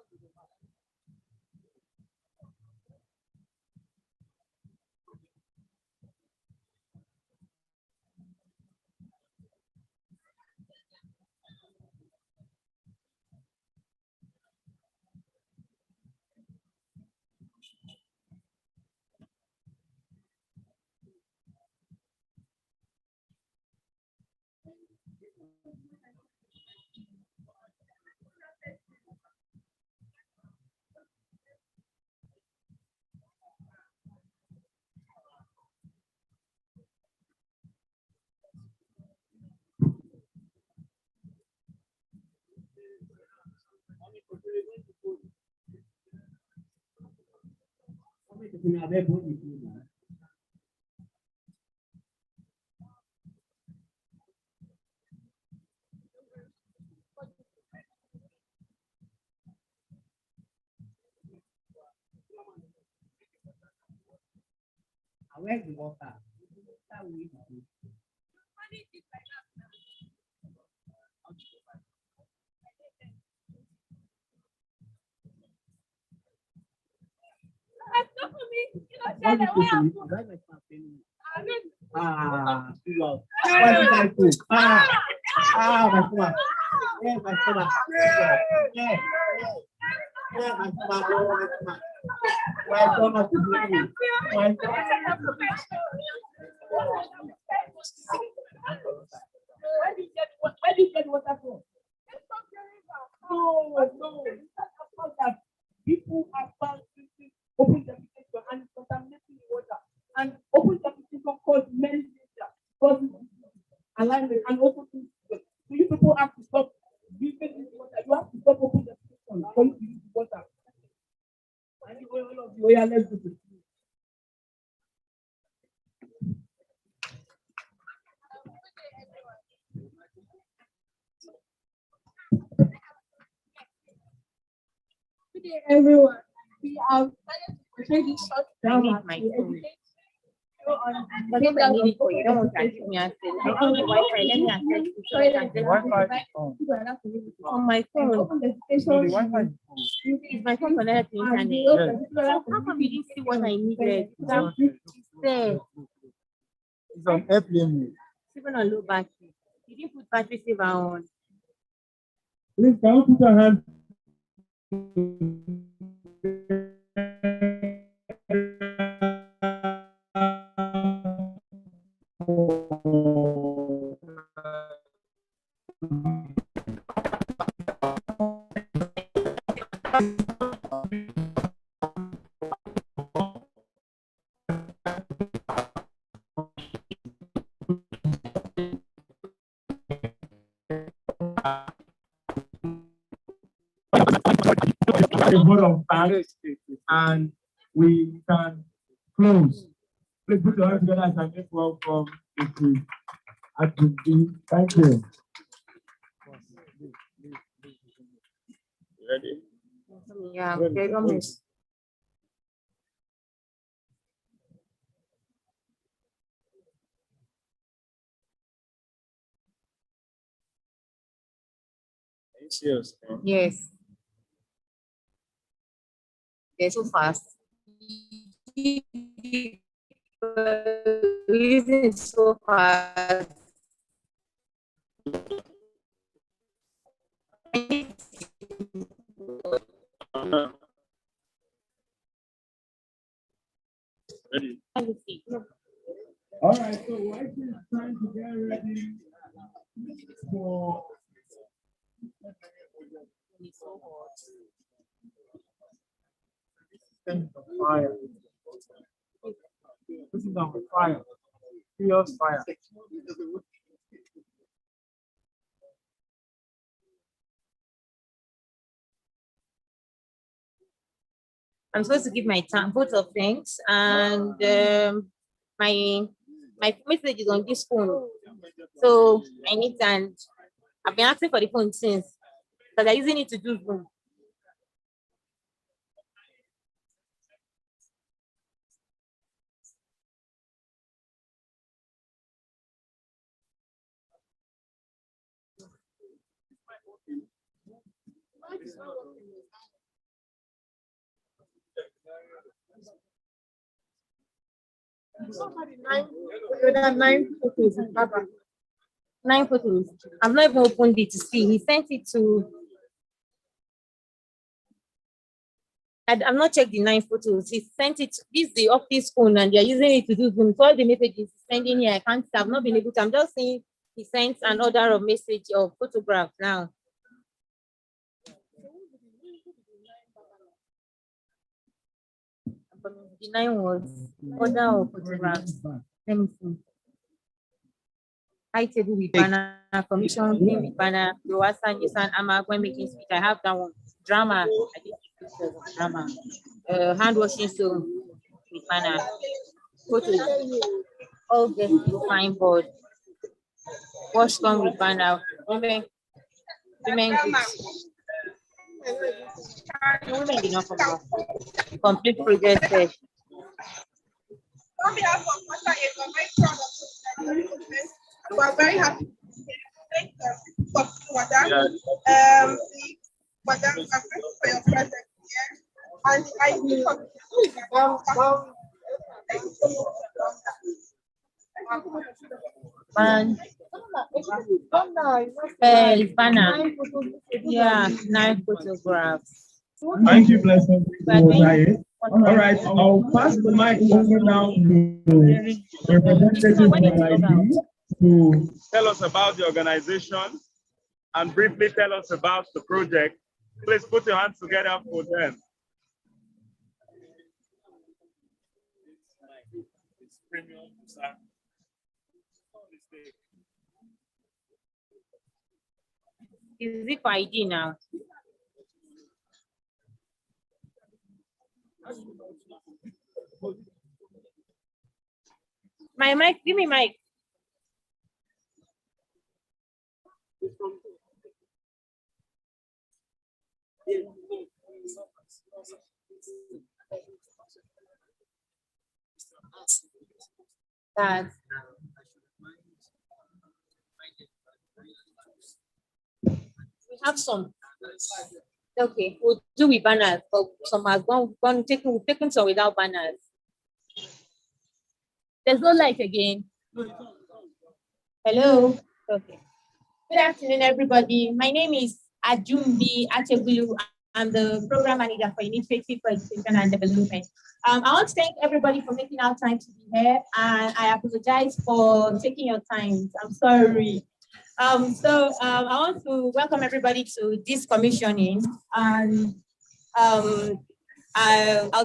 Where's the water? Where do you get water from? No. That people are found open defecation and contaminating the water. And open defecation causes many danger, causes alignment, and also so you people have to stop using this water. You have to stop open defecation for you to use the water. And all of you, yeah, let's do this. Good day, everyone. We have started this short drama to educate you on the things that we do. You don't want to give me access. I don't know Wi-Fi. Let me access it. Wi-Fi on my phone. Is my phone connected to internet? So how come you didn't see what I needed? It's on airplane mode. Even on low battery. You didn't put battery saver on. Please, can you put your hands A vote of thanks and we can close. Please put your hands together as I make welcome to Adubi. Thank you. Ready? Yeah, okay, vamos. Are you serious? Yes. They're so fast. Reason is so fast. Ready? All right, so while it's time to get ready for fire. This is on fire. Fierce fire. I'm supposed to give my vote of thanks, and my message is on this phone, so I need, and I've been asking for the phone since, because I'm using it to do Zoom. Nine photos. I've not even opened it to see. He sent it to. I've not checked the 9 photos. He sent it. This is the office phone, and they're using it to do Zoom. So all the messages he's sending here, I can't. I've not been able to. I'm just saying he sent an order of message of photograph now. The 9 was order of photographs. Let me see. High table with banner, commission with banner, Roasa, Nissan, Ama, when making speech. I have that one. Drama. I did pictures of drama. Hand washing soap with banner. Photos. All get fine board. WASHCOM with banner. Women groups. Women did not come out. Complete project set. On behalf of Master Ed, I'm very proud of this. We're very happy. Thank you for Madam. Madam, I'm grateful for your presence here. And I do for thank you so much. And banner. Yeah, 9 photographs. Thank you, Blessing. All right, I'll pass the mic over now to representative from ID to tell us about the organization and briefly tell us about the project. Please put your hands together for them. Is it for ID now? My mic, give me mic. That we have some. Okay, we'll do with banners, but some have gone taken some without banners. There's no light again. Hello. Okay. Good afternoon, everybody. My name is Ajumbi Achebulu. I'm the program manager for Initiative for Education and Development. I want to thank everybody for making our time to be here, and I apologize for taking your time. I'm sorry. I want to welcome everybody to this commissioning, and I'll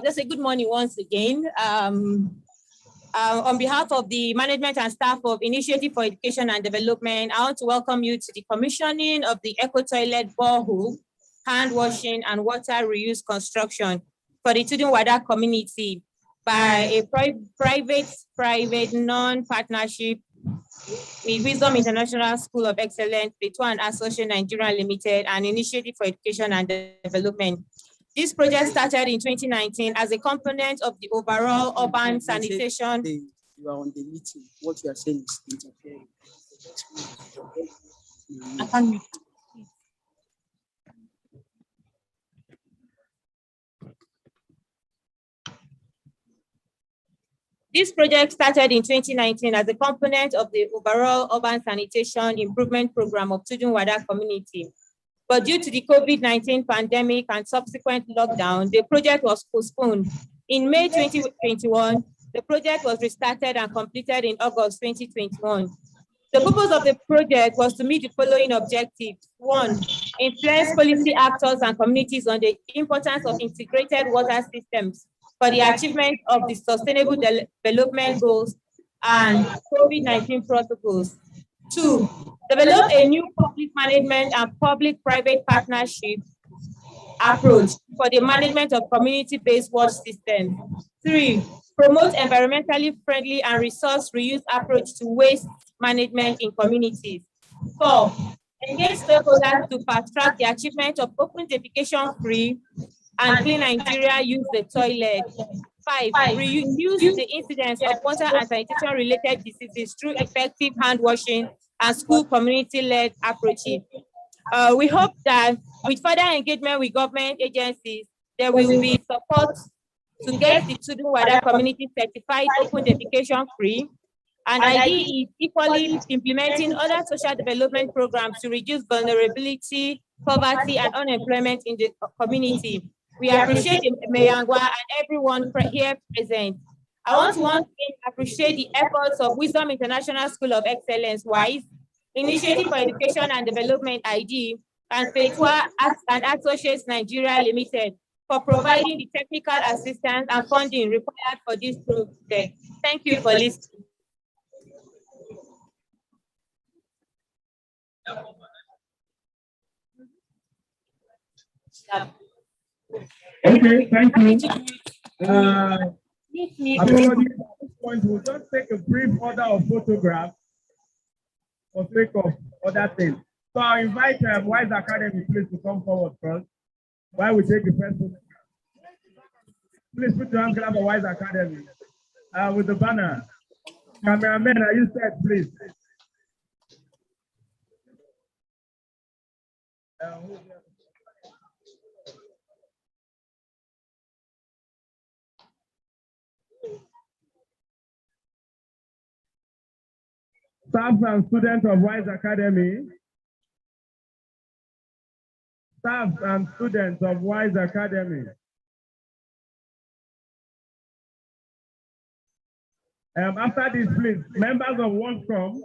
just say good morning once again. On behalf of the management and staff of Initiative for Education and Development, I want to welcome you to the commissioning of the Eco Toilet Borehole, hand washing and water reuse construction for the Tudun-Wada community by a private non-partnership with Wisdom International School of Excellence, Plateau and Associate Nigeria Limited, and Initiative for Education and Development. This project started in 2019 as a component of the overall urban sanitation. You are on the meeting. What you are saying is interfering. I can't read. This project started in 2019 as a component of the overall urban sanitation improvement program of Tudun-Wada community. But due to the COVID-19 pandemic and subsequent lockdown, the project was postponed. In May 2021, the project was restarted and completed in August 2021. The purpose of the project was to meet the following objectives. 1, influence policy actors and communities on the importance of integrated water systems for the achievement of the Sustainable Development Goals and COVID-19 protocols. 2, develop a new public management and public-private partnership approach for the management of community-based water systems. 3, promote environmentally friendly and resource reuse approach to waste management in communities. 4, engage stakeholders to fast-track the achievement of open defecation-free and Clean Nigeria use the toilet. 5, reduce the incidence of water and sanitation-related diseases through effective hand washing and school community-led approaches. We hope that with further engagement with government agencies, there will be support to get the Tudun-Wada community certified open defecation-free. And idea is equally implementing other social development programs to reduce vulnerability, poverty, and unemployment in the community. We appreciate Mayangwa and everyone here present. I want to once again appreciate the efforts of Wisdom International School of Excellence, WISE, Initiative for Education and Development, ID, and Plateau and Associates Nigeria Limited for providing the technical assistance and funding required for this project. Thank you for listening. Okay, thank you. Apologies at this point, we'll just take a brief order of photographs for sake of other things. So I'll invite WISE Academy please to come forward first while we take the first photograph. Please put your hands together for WISE Academy with the banner. Cameramen, are you set, please? Staff and students of WISE Academy. Staff and students of WISE Academy. After this, please, members of WASHCOM.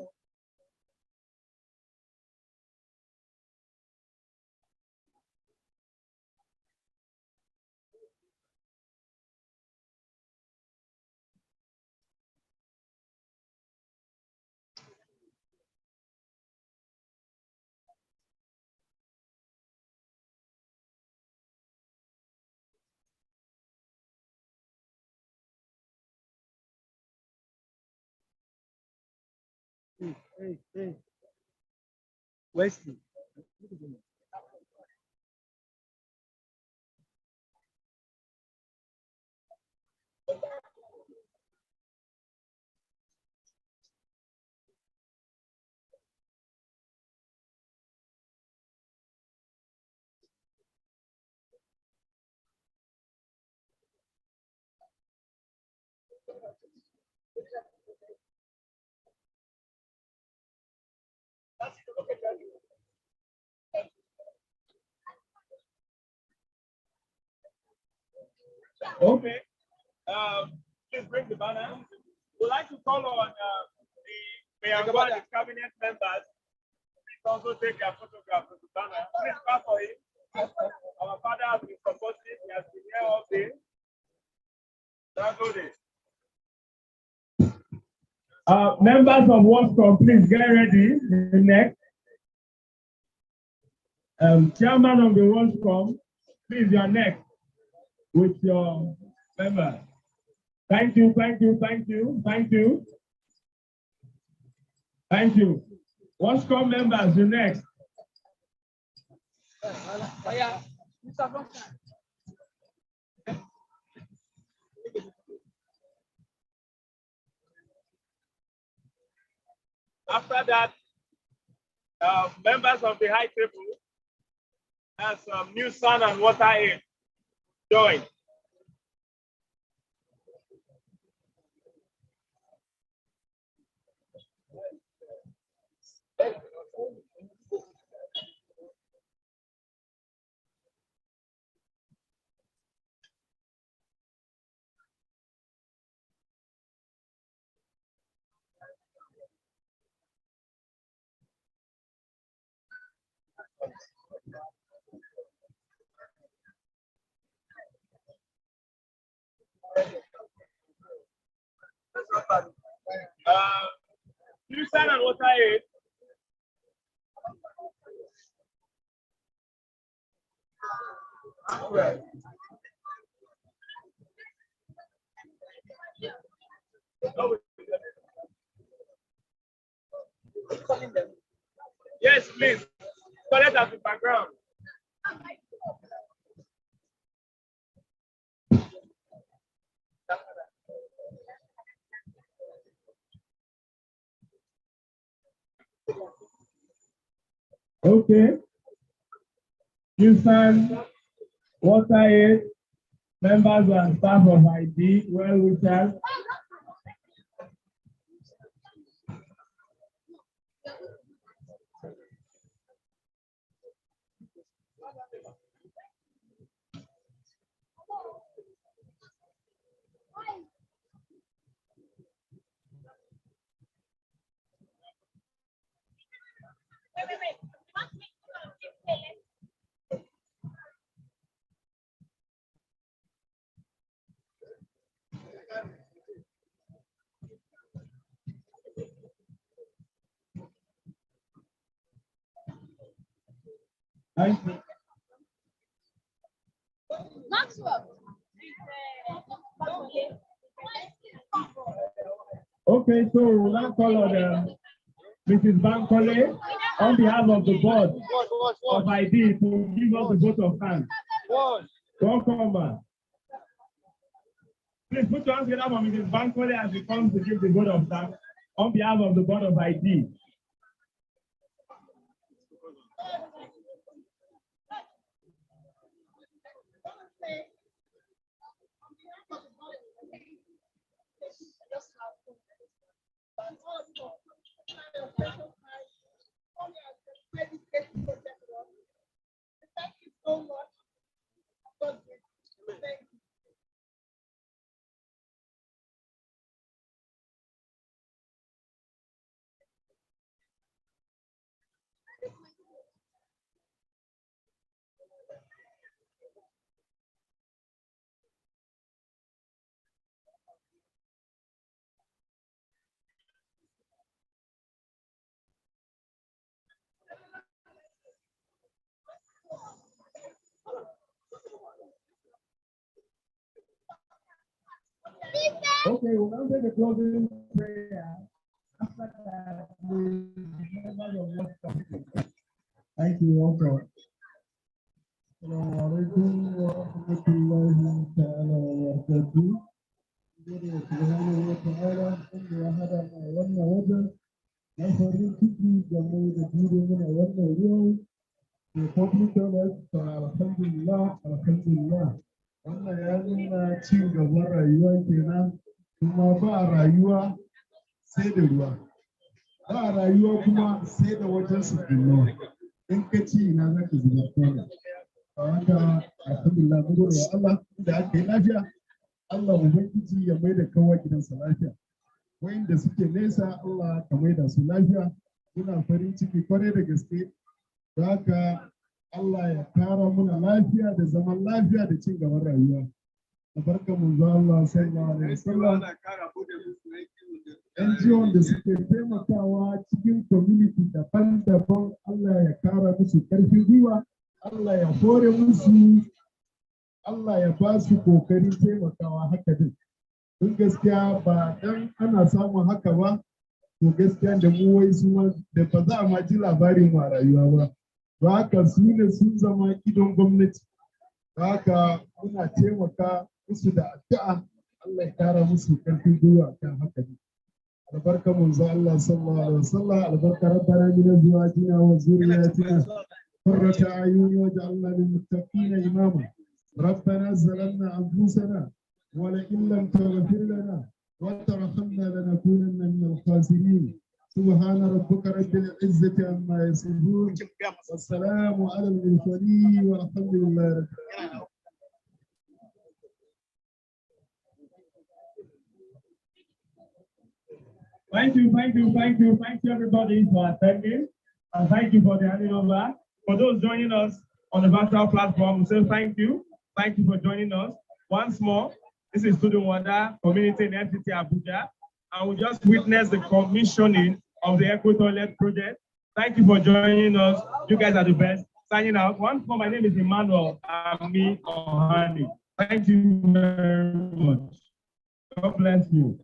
Hey. Wesley. Okay. Please bring the banner. We'd like to call on the mayor and the cabinet members. Please also take their photograph with the banner. Please clap for him. Our father has been supporting. He has been here all day. That's all day. Members of WASHCOM, please get ready. The next. Chairman of the WASHCOM, please, you're next with your member. Thank you, thank you, thank you, thank you. Thank you. WASHCOM members, you're next. After that, members of the high table and some new sun and water aid join. New sun and water aid. Yes, please. Collect at the background. Okay. Houston, water aid, members and staff of ID, well wishers. Thank you. Okay, so we'll now call on Mrs. Bankole on behalf of the board of ID to give us the vote of thanks. Welcome, man. Please put your hands together for Mrs. Bankole as she comes to give the vote of thanks on behalf of the board of ID. Thank you so much. God bless you. Thank you. Okay, we'll now take the closing prayer. After that, members of WASHCOM. Thank you, welcome. Assalamu alaikum wa rahmatullahi ta'ala wa barakatuh. Subhanahu wa ta'ala, inda ya hada ma wannan wajen na farin ciki da mu da jure mana wannan yau. The public toilet, alhamdulillah, alhamdulillah. Wannan ya nuna ci gaban rayuwa kenan, kuma ba rayuwa sai da ruwa. Ba rayuwa kuma sai da wajen su. In ka ci na za ka zuba kwana. Haka alhamdulillah mun gode wa Allah da aka yi lafiya. Allah ubangiji ya mai da kowa gidansa lafiya. Wayanda suke nesa Allah ka mai da su lafiya. Ina farin ciki kwarai da gaske. Da haka Allah ya kara muna lafiya da zaman lafiya da cin gaban rayuwa. Barka mun zo Allah sallallahu alaihi wasallam. NGO da suke taimakawa cikin community daban-daban Allah ya kara musu ƙarfin gwiwa. Allah ya hore musu, Allah ya ba su kokarin taimakawa haka din. Don gaskiya ba dan ana samun haka ba, to gaskiya da mu wai su da ba za a ma ji labarin mu a rayuwa ba. Ba haka su ne sun zama idon gwamnati. Ba haka muna taimaka musu da addu'a Allah ya kara musu ƙarfin gwiwa kan haka din. Albarka manzo Allah sallallahu alaihi wasallam, albarka rabbana min azwajina wa zurriyyatina قرة أعين واجعلنا للمتقين إماما ربنا ظلمنا أنفسنا ولئن لم تغفر لنا وترحمنا لنكونن من الخاسرين سبحان ربك رب العزة عما يصفون والسلام على المرسلين والحمد لله رب العالمين. Thank you everybody for attending, and thank you for the handing over. For those joining us on the virtual platform, we say thank you. Thank you for joining us. Once more, this is Student Wonder Community in FCT Abuja, and we just witnessed the commissioning of the Eco Toilet project. Thank you for joining us. You guys are the best. Signing out. Once more, my name is Emmanuel Ami Ohani. Thank you very much. God bless you.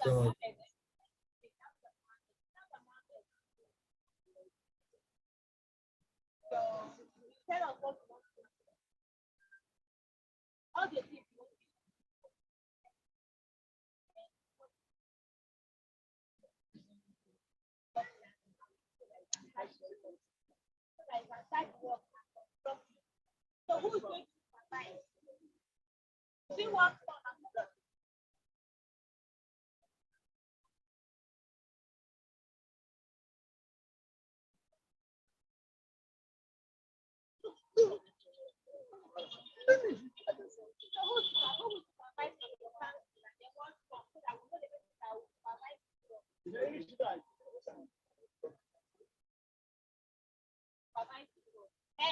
So, tell us what you want to do. All the things you want to do. So who's going to supervise? See what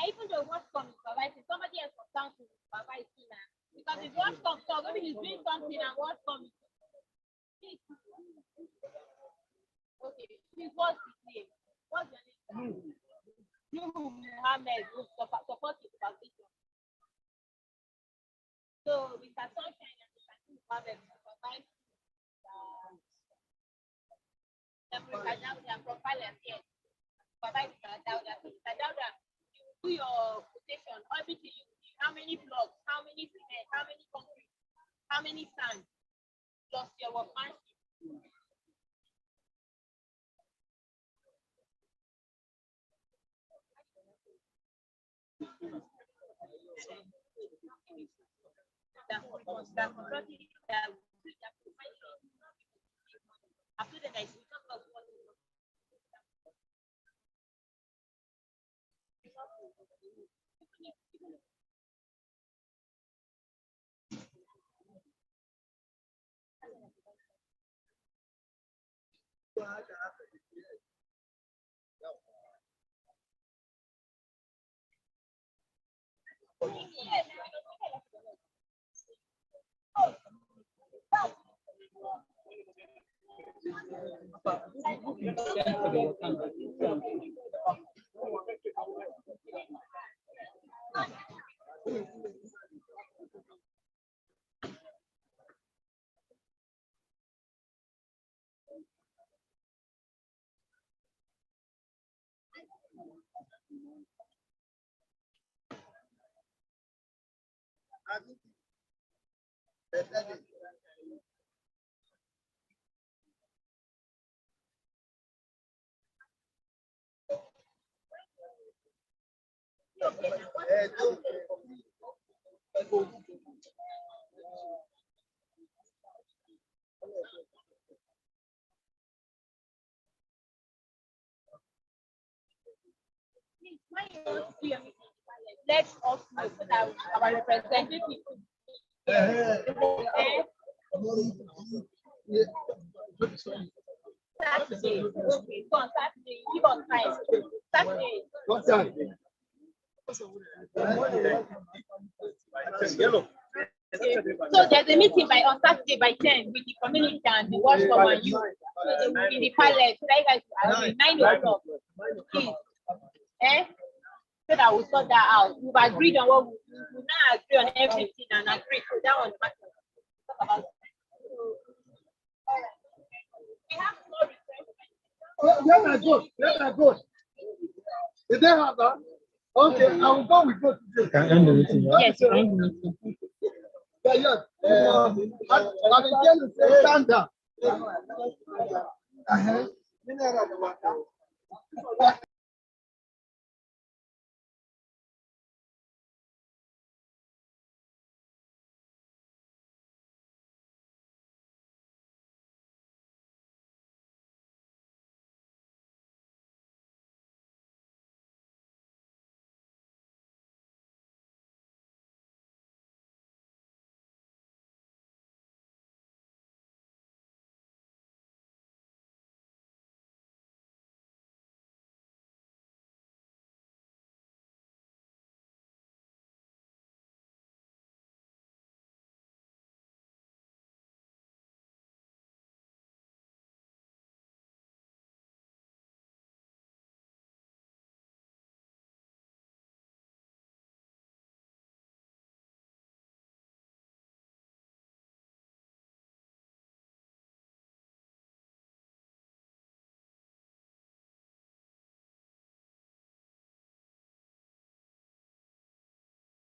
even though WASHCOM is supervising, somebody else from town to supervise him now. Because if WASHCOM talk, maybe he's doing something and WASHCOM is okay. Please, what's his name? What's your name? You Muhammad who support the supervision. So Mr. Sunshine and Mr. Muhammad supervise Mr. Dauda from Palace here. Supervise Mr. Dauda. So Mr. Dauda, you do your quotation, everything you do, how many blocks, how many cement, how many concrete, how many sand, plus your workmanship. Let us know so that our representative Saturday. Okay, so on Saturday, give us time. Saturday. What time? So there's a meeting on Saturday by 10 with the community and the WASHCOM and you. So they will be in the palace. So that you guys will 9 o'clock. Please. So that we'll sort that out. We've agreed on what we'll now agree on everything and agree. So that one matters. Talk about it. All right. We have more requests. Let me go. Let me go. Did they have that? Okay, I will go with both. can end the meeting. Yes, you end the meeting. Yeah, yes. I'm again to say stand down.